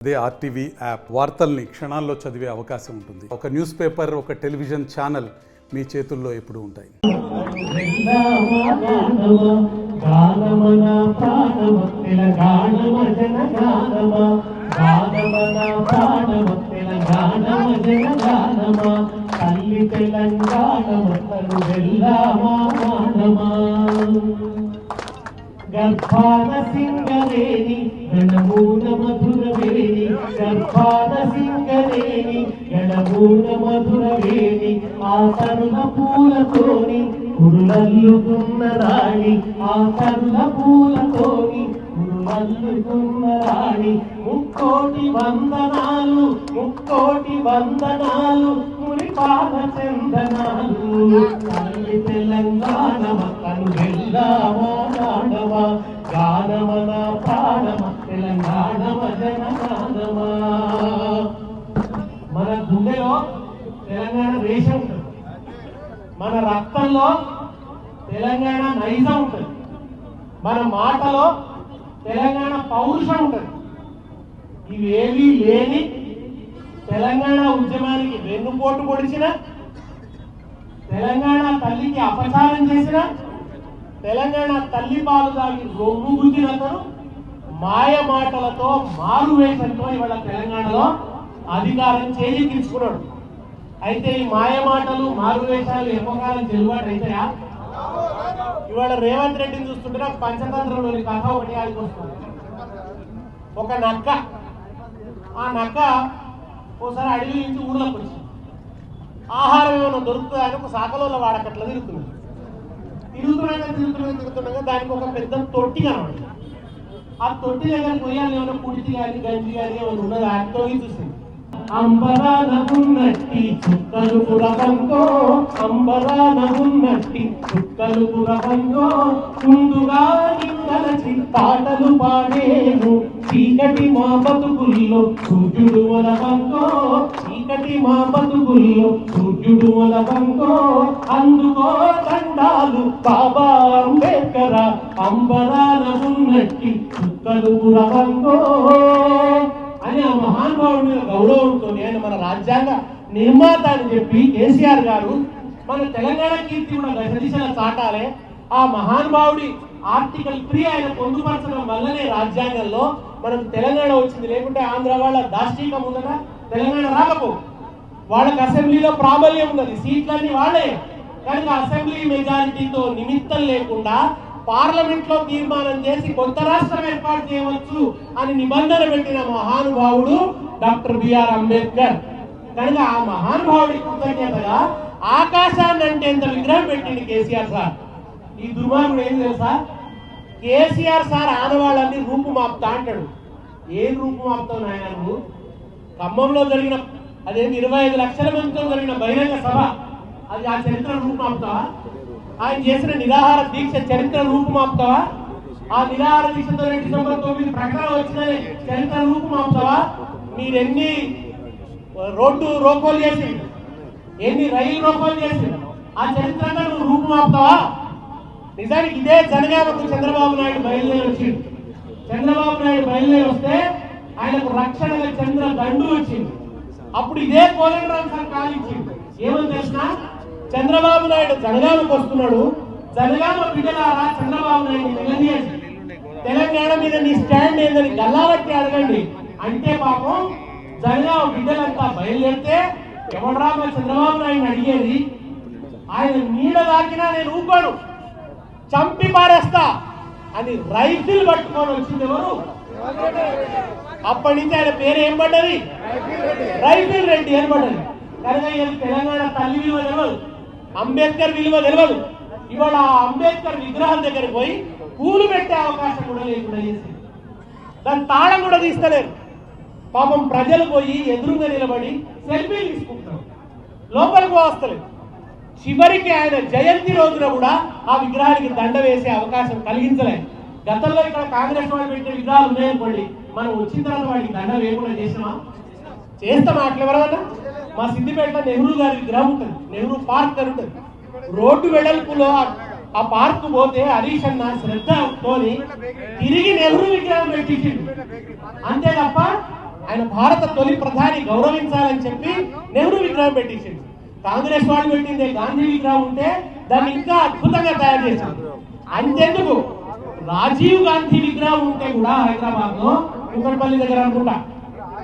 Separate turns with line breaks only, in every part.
అదే RTV app వార్తల్ని క్షణాల్లో చదివే అవకాశం ఉంటుంది. ఒక న్యూస్ పేపర్, ఒక టెలివిజన్ ఛానల్ మీ చేతుల్లో ఎప్పుడూ ఉంటాయి.
గర్భాన సింగరేణి గణమూన మధురవేణి గర్భాన సింగరేణి గణమూన మధురవేణి ఆ తరుణ పూలతోని కురులల్లుకున్న రాణి ఆ తరుణ పూలతోని కురులల్లుకున్న రాణి ముక్కోటి వందనాలు ముక్కోటి వందనాలు మురిపాల చందనాలు తల్లి తెలంగాణ మక్కను వెళ్ళామా గానమా గానమన ప్రాణమ తెలంగాణ భజన గానమా. మన గుండెలో తెలంగాణ రేషం ఉంటుంది, మన రక్తంలో తెలంగాణ నైజం ఉంటుంది, మన మాటలో తెలంగాణ పౌరుషం ఉంటుంది. ఇవేవీ లేని తెలంగాణ ఉద్యమానికి వెన్నుపోటు పొడిచిన, తెలంగాణ తల్లికి అపచారం చేసిన, తెలంగాణ తల్లి పాలు దాగి రొమ్ము గుద్దినతను మాయ మాటలతో మారు వేషంతో ఇవాళ తెలంగాణలో అధికారం చేజిక్కించుకున్నాడు. అయితే ఈ మాయ మాటలు మారు వేషాలు ఎక్కువకాలం చెల్లుబాటు అయితాయా? ఇవాళ రేవంత్ రెడ్డిని చూస్తుంటే నాకు పంచతంత్రంలోని కథ ఒకటి ఆగిపోతుంది. ఒక నక్క, ఆ నక్క ఓసారి అడవి నుంచి ఊళ్ళోకి వచ్చింది. ఆహారం ఏమైనా దొరుకుతుంది అని ఒక శాఖలో వాడకట్ల తిరుగుతుండగా దానికి ఒక పెద్ద తొట్టి కనబడింది. ఆ తొట్టి దగ్గర పోయాలి ఏమైనా కుడితి కానీ గంజి కానీ ఏమైనా ఉన్నది ఆటో చూసింది. అంబరాన ఉన్నట్టి చుక్కలు పురవంగో అంబరాన ఉన్నట్టి చుక్కలు పురవంగో ముందుగా నిన్నలచి పాటలు పాడేను చీకటి మా బతుకుల్లో సూర్యుడు వలవంగో చీకటి మా బతుకుల్లో సూర్యుడు వలవంగో అందుకో దండాలు బాబా అంబేద్కర అంబరాన ఉన్నట్టి చుక్కలు పురవంగో అని ఆ మహానుభావుడి మీద గౌరవంతో ఆయన మన రాజ్యాంగ నిర్మాత అని చెప్పి కేసీఆర్ గారు మన తెలంగాణ కీర్తి కూడా దశ దిశలా చాటాలే. ఆ మహానుభావుడి ఆర్టికల్ 3 ఆయన పొందుపరచడం వల్లనే రాజ్యాంగంలో మనకు తెలంగాణ వచ్చింది. లేకుంటే ఆంధ్ర వాళ్ళ దాష్టీకం ఉందట, తెలంగాణ రాకపో. వాళ్ళకి అసెంబ్లీలో ప్రాబల్యం ఉన్నది, సీట్లన్నీ వాళ్ళే. కనుక అసెంబ్లీ మెజారిటీతో నిమిత్తం లేకుండా పార్లమెంట్ లో తీర్మానం చేసి కొత్త రాష్ట్రం ఏర్పాటు చేయవచ్చు అని నిబంధన పెట్టిన మహానుభావుడు డాక్టర్ బిఆర్ అంబేద్కర్. కనుక ఆ మహానుభావుడి కృతజ్ఞతగా ఆకాశాన్ని అంటే ఎంత విగ్రహం పెట్టింది కేసీఆర్ సార్. ఈ దుర్మార్గుడు ఏం తెలుసా, కేసీఆర్ సార్ ఆడవాళ్ళని రూపుమాపుతా అంటాడు. ఏం రూపుమాపుతావు నాయన నువ్వు? ఖమ్మంలో జరిగిన అదేంటి 25 లక్షల మందితో జరిగిన బహిరంగ సభ, అది ఆ చరిత్ర రూపుమాపుతావా? ఆయన చేసిన నిరాహార దీక్ష చరిత్ర రూపుమాపుతావా? ఆ నిరాహార దీక్షతో డిసెంబర్ 9 ప్రకటన వచ్చిందని చరిత్ర రూపుమాపుతావా? మీరెన్ని రోడ్డు రోకోలు చేసి, ఎన్ని రైలు రోకోలు చేసి ఆ చరిత్రగా నువ్వు రూపుమాపుతావా? నిజానికి ఇదే జనగామకు చంద్రబాబు నాయుడు బయలుదేరి వచ్చింది. చంద్రబాబు నాయుడు బయలుదేరి వస్తే ఆయనకు రక్షణగా చంద్ర దండు వచ్చింది. అప్పుడు ఇదే కోదండరామ్ సార్ కాలించింది. ఏమని తెలిసిన, చంద్రబాబు నాయుడు జనగామకు వస్తున్నాడు, జనగామ బిడ్డలారా చంద్రబాబు నాయుడు నిలదీయండి, తెలంగాణ మీద నీ స్టాండ్ ఏందని గల్లాలట్టి అడగండి అంటే పాపం జనగామ బిడ్డలంతా బయలుదేరితే ఎవడరా చంద్రబాబు నాయుడు అడిగేది? ఆయన నీడ దాకినా నేను ఊకోను, చంపి పారేస్తా అని రైఫిల్ పట్టుకొని వచ్చింది ఎవరు? అప్పటి నుంచి ఆయన పేరు ఏం పడ్డది? రైఫిల్ రెడ్డి అని పడ్డది. కనుక తెలంగాణ తల్లి విలువ తెలియదు, అంబేద్కర్ విలువ తెలియదు. ఇవాళ అంబేద్కర్ విగ్రహం దగ్గరికి పోయి పూలు పెట్టే అవకాశం కూడా లేకుండా చేసింది. దాని తాళం కూడా తీస్తలేరు. పాపం ప్రజలు పోయి ఎదురుగా నిలబడి సెల్ఫీలు తీసుకుంటారు, లోపలికి వస్తలేదు. చివరికి ఆయన జయంతి రోజున కూడా ఆ విగ్రహానికి దండ వేసే అవకాశం కలిగించలేదు. గతంలో ఇక్కడ కాంగ్రెస్ వాళ్ళు పెట్టే విగ్రహాలు ఉన్నాయనుకోండి, మనం వచ్చిన తర్వాత వాడికి దండ వేయకుండా చేసినామా? చేస్తామా? అట్లా ఎవరన్నా? మా సిద్దిపేటలో నెహ్రూ గారి విగ్రహం ఉంటుంది, నెహ్రూ పార్క్ అని ఉంటుంది. రోడ్డు వెడల్పులో ఆ పార్క్ పోతే హరీష్ అన్న శ్రద్ధతోని తిరిగి నెహ్రూ విగ్రహం పెట్టించిండు. అంతే తప్ప ఆయన భారత తొలి ప్రధాని గౌరవించాలని చెప్పి నెహ్రూ విగ్రహం పెట్టించింది. కాంగ్రెస్ వాళ్ళు పెట్టిందే గాంధీ విగ్రహం ఉంటే దాన్ని ఇంకా అద్భుతంగా తయారు చేశారు. అంతెందుకు రాజీవ్ గాంధీ విగ్రహం ఉంటే కూడా హైదరాబాద్ లో కుక్కట్పల్లి దగ్గర అనుకుంటా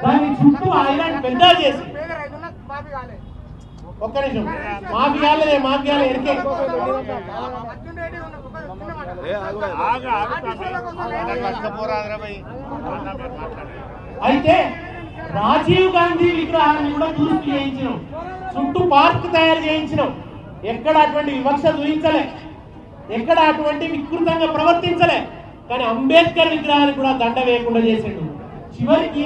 దాన్ని చుట్టూ ఐలాండ్ పెద్ద చేసి ఒక్క నిమిషం మాఫియాలే ఎరికే అయితే రాజీవ్ గాంధీ విగ్రహాన్ని కూడా దురుస్తు చేయించినాం, చుట్టూ పార్క్ తయారు చేయించినాం. ఎక్కడ అటువంటి వివక్ష చూపించలే, ఎక్కడ అటువంటి వికృతంగా ప్రవర్తించలే. కానీ అంబేద్కర్ విగ్రహాన్ని కూడా దండ వేయకుండా చేసిండు. చివరికి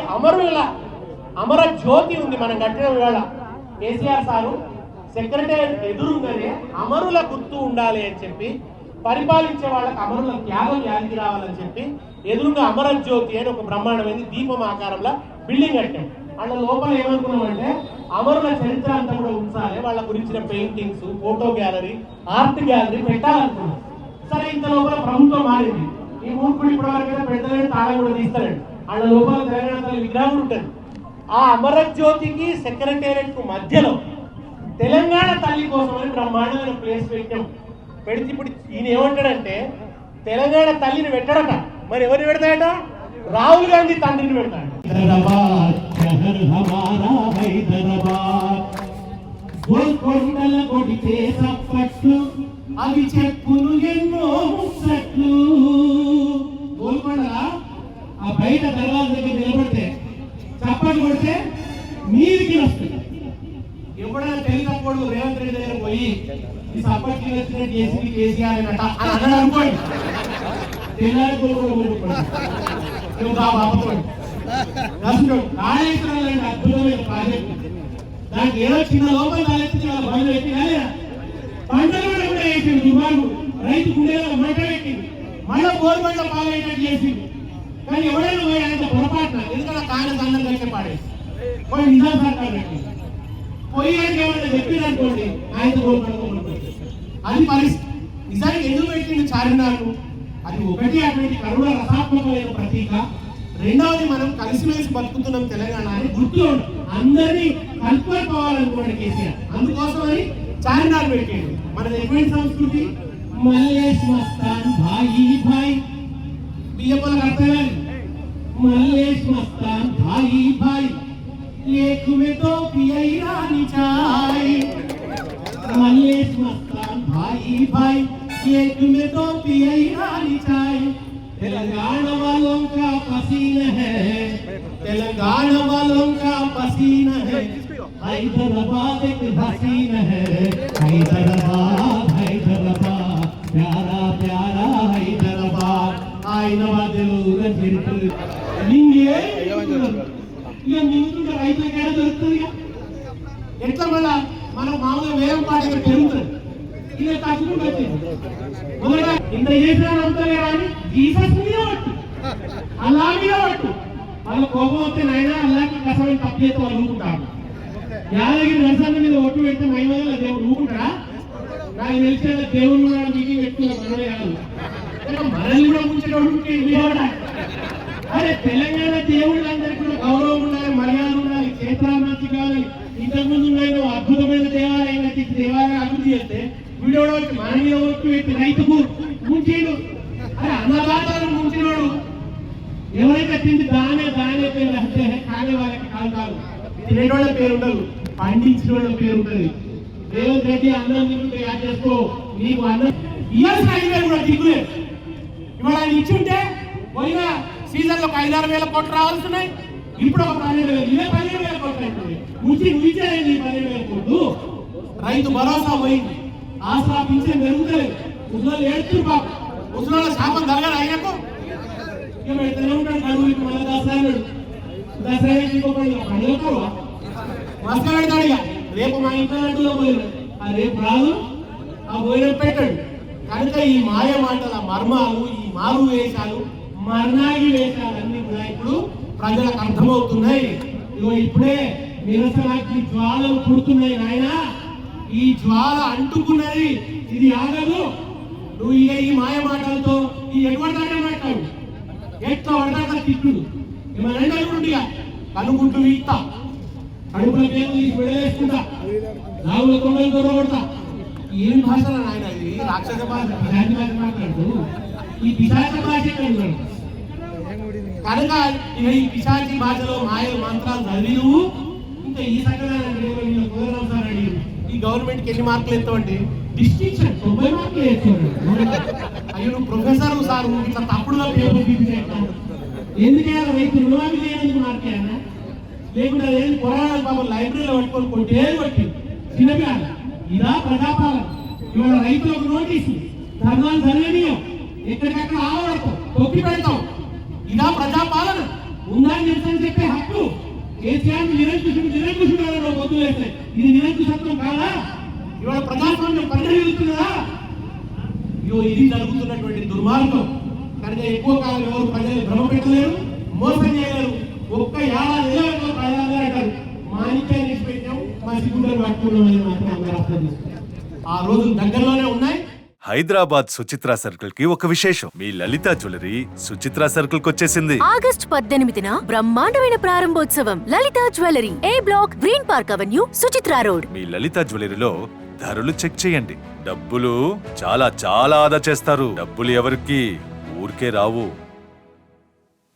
అమర జ్యోతి ఉంది మనం కట్టిన వేళ కేసీఆర్ సారు సెక్రటేరియట్ ఎదురుగానే అమరుల గుర్తు ఉండాలి అని చెప్పి, పరిపాలించే వాళ్ళకి అమరుల త్యాగం యాదికి రావాలని చెప్పి ఎదురుగా అమర జ్యోతి అని ఒక బ్రహ్మాండమైన దీపం ఆకారంలో బిల్డింగ్ కట్టాం. వాళ్ళ లోపల ఏమనుకున్నామంటే అమరుల చరిత్ర అంతా కూడా ఉంచాలి, వాళ్ళ గురించిన paintings, photo gallery, art gallery పెట్టాలనుకున్నాం. సరే, ఇంత లోపల ప్రభుత్వం మారింది. ఈ మూర్ఖుడు ఇప్పటివరకు పెడతలేడు, తాళం కూడా తీస్తలేడు. వాళ్ళ లోపల తెలంగాణ తల్లి విగ్రహం ఉంటుంది. ఆ అమర జ్యోతికి సెక్రటేరియట్ కు మధ్యలో తెలంగాణ తల్లి కోసమని బ్రహ్మాండమైన ప్లేస్ పెట్టాం. పెడితే ఇప్పుడు ఈయన ఏమంటాడంటే తెలంగాణ తల్లిని పెట్టడట, మరి ఎవరిని పెడతాడట? రాహుల్ గాంధీ తండ్రిని పెడతాడు. గోల్కొండల కొడితే చప్పట్లు అవి చెప్పులు ఎన్నో ముచ్చట్లు. గోల్కొండ ఆ బయట దర్వాజ దగ్గర నిలబడితే చప్పట్లు కొడితే మీదికి వస్తుంది. ఎప్పుడైనా తెలియకపోడు రేవంత్ రెడ్డి దగ్గర పోయి ఈ చప్పట్లు వచ్చినట్టు చేసి కేసీఆర్ అన్నట అని అన్నాడు అనుకోండి, తెల్లారి అద్భుతమైన ప్రాజెక్ట్. దానికి ఏదో చిన్న లోపల తలెత్తి వాళ్ళ బండ్లు పెట్టి పంటలు కూడా వేసిండు. దుర్మార్గుడు రైతు గుండెలో మంట పెట్టింది, మళ్ళీ గోరుబండ్ల పాలయ్యేటట్టు చేసిండు. కానీ ఎవడైనా పోయి ఆయన పొరపాటున ఎందుకంటే కాంగ్రెస్ అందరం కలిసి పాడేసి పోయి నిజాం సర్కార్ పెట్టింది. పోయి అంటే ఏమన్నా చెప్పిరనుకోండి ఆయన గోరుబండ్ల అది పరిస్థితి. నిజానికి ఎందుకు పెట్టింది చార్మినార్? అది ఒకటి అటువంటి కరుణ రసాత్మకమైన ప్రతీక. రెండవది మనం కలిసిమెలిసి బతుకుతున్నాం తెలంగాణ అని గుర్తు అందరినీ కలుపుకోవాలనుకోండి కేసీఆర్. అందుకోసమని చార్మినార్ పెట్టాడు. మన ఎటువంటి సంస్కృతి మల్లేష్ మస్తాన్ భాయి భాయ్ బియ్యపలకు అర్థం మల్లేష్ మస్తాన్ భాయి భాయ్ లేకు మే తో పియై రాని చాయ్. మల్లేష్ మస్తాన్ భాయి భాయ్ एक में तो पिया रानी चाय. तेलंगाना वालों का पसीना है, तेलंगाना वालों का पसीना है. हैदराबाद एक हसीना है, हैदराबाद हैदराबाद प्यारा प्यारा हैदराबाद. ఆయన వదలూర తిరుగు నింగే ఇక నింగుంటే రైతులకు ఏడ దొరుకుతుంది? ఎట్లా మళ్ళా మనం మామూలుగా వేలం పాట పెరుగుతుంది. ఇలా తగ్గుకుంటూ మొదట ఇంత చేసినంతా కానీ జీసస్ మీద పట్టు, అల్లా మీద పట్టు. వాళ్ళ కోపం వస్తే నాయన అల్లాకి కసమైన తప్పు చేస్తే వాళ్ళు ఊరుకుంటారు. యాదగిరి నరసన్న మీద ఒట్టు పెడితే మహిమగా దేవుడు ఊరుకుంటారా? నాకు తెలిసిన దేవుడు మీటింగ్ పెట్టుకున్న మనమే కాదు, మనల్ని కూడా ముంచేటోడు. అరే తెలంగాణ దేవుళ్ళందరికీ కూడా గౌరవం ఉండాలి, మర్యాద ఉండాలి, క్షేత్రాభివృద్ధి కావాలి. ఇంతకుముందు నేను అద్భుతమైన దేవాలయం అభివృద్ధి చేస్తే వీడియో వచ్చి మన మీద ఒట్టు పెట్టి రైతుకు ముంచేడు. అరే అన్నదాతలను ముంచినోడు ఎవరైతే తిండి దానే పేరు వస్తే కానే వాళ్ళకి కాదు, తినేటోళ్ళ పేరు ఉండదు, పండించిన వాళ్ళ పేరు ఉంటుంది. రేవంత్ రెడ్డి అన్నం తింటుంటే యాడ్ చేసుకో, నీకు అన్నం ఇయ్యాల్సిన 5,000 కూడా దిగులేదు. ఇవాళ ఆయన ఇచ్చుంటే పోయిన సీజన్ లో 5,000-6,000 కోట్లు రావాల్సినాయి. ఇప్పుడు ఒక 12,000 ఇవే 15,000 కోట్లు అవుతుంది. ముచ్చేది 15,000 కోట్లు. రైతు భరోసా పోయింది, ఆసరా పింఛన్ పెరుగుతలేదు, ముసలి ఏడుతున్నారు బాబు. ముసలి శాపం తరగదు ఆయనకు. ఇక పెడుతూనే ఉంటాడు కడుగులకి. మళ్ళీ దసరా పండుగ మస్క పెడతాడు. ఇక రేపు మా ఇంట్లో నటులో పోయిన రేపు రాదు, ఆ పోయిన పెట్టాడు. కనుక ఈ మాయ మాటల మర్మాలు, ఈ మారు వేషాలు, మర్నాగి వేషాలు అన్ని కూడా ఇప్పుడు ప్రజలకు అర్థమవుతున్నాయి. ఇగో ఇప్పుడే నిరసనకి జ్వాలలు పుడుతున్నాయి నాయన. ఈ జ్వాల అంటుకున్నది, ఇది ఆగదు. నువ్వు ఇక ఈ మాయ మాటలతో ఈ ఎటువంటి మాట్లాడు, ఎట్లా పడతా తిట్టుడు ఏమన్నా కనుగుడ్లు వీక్తా, కడుపుల పేరు తీసి విడలేసుకుంటా, నాలుగు తొండలు దొరకొడతా. ఏం భాషలో ఆయన ఇది? రాక్షస భాష, పిశాచి భాష మాట్లాడుతూ ఈ పిశాచి భాష కనుక ఇక ఈ పిశాచి భాషలో మాయలు మంత్రాలు చదివి ఇంకా ఈ సకలాన్ని ఈ గవర్నమెంట్కి ఎన్ని మార్కులు ఎత్తామండి? డిస్టింక్షన్ 90 మార్కులు వేస్తాడు. అయ్యో నువ్వు ప్రొఫెసర్ సార్ ఇట్లా తప్పుడుగా పేపర్ తీసేస్తావు. ఎందుకైనా రైతు రుణమాఫీ చేయడానికి మార్కేనా? లేకుంటే అదేంటి పురాణాలు పాపం లైబ్రరీలో పట్టుకొని కొట్టేది కొట్టి చిన్నపిల్ల. ఇదా ప్రజాపాలన? ఇవాళ రైతులకు నోటీసు, ధర్నాలు జరగనీయం, ఎక్కడికక్కడ ఆవడతాం, తొక్కి పెడతాం. ఇదా ప్రజాపాలన? ఉందని తెలుసని చెప్పే హక్కు కేసీఆర్ నిరంకుశుడు పొద్దు వేస్తే ఇది నిరంకుశత్వం కాదా? ఇవాళ ప్రజాస్వామ్యం పరిగణిస్తుందా? ఇగో ఇది జరుగుతున్నటువంటి దుర్మార్గం. కనుక ఎక్కువ కాలం ఎవరు ప్రజలు భ్రమ పెట్టలేరు, మోసం చేయలేరు. ఒక్క ఏడాది ప్రజలు అంటారు మాణిక్యాన్ని నిలిచిపెట్టాం, మా సిగ్గుండలు పట్టుకున్నామని మాత్రం అందరూ అర్థం చేసుకుంటారు. ఆ రోజులు దగ్గరలోనే ఉన్నాయి.
హైదరాబాద్ సుచిత్ర సర్కిల్ కి ఒక విశేషం. మీ లలిత జ్యువెలరీ సుచిత్ర సర్కిల్ కి వచ్చేసింది.
ఆగస్ట్ 18న బ్రహ్మాండమైన ప్రారంభోత్సవం. Lalitha jewellery, A block, green park avenue, Suchitra road.
మీ లలిత జ్యువెలరీలో ధరలు చెక్ చేయండి. డబ్బులు చాలా చాలా ఆదా చేస్తారు. డబ్బులు ఎవరికి ఊరికే రావు.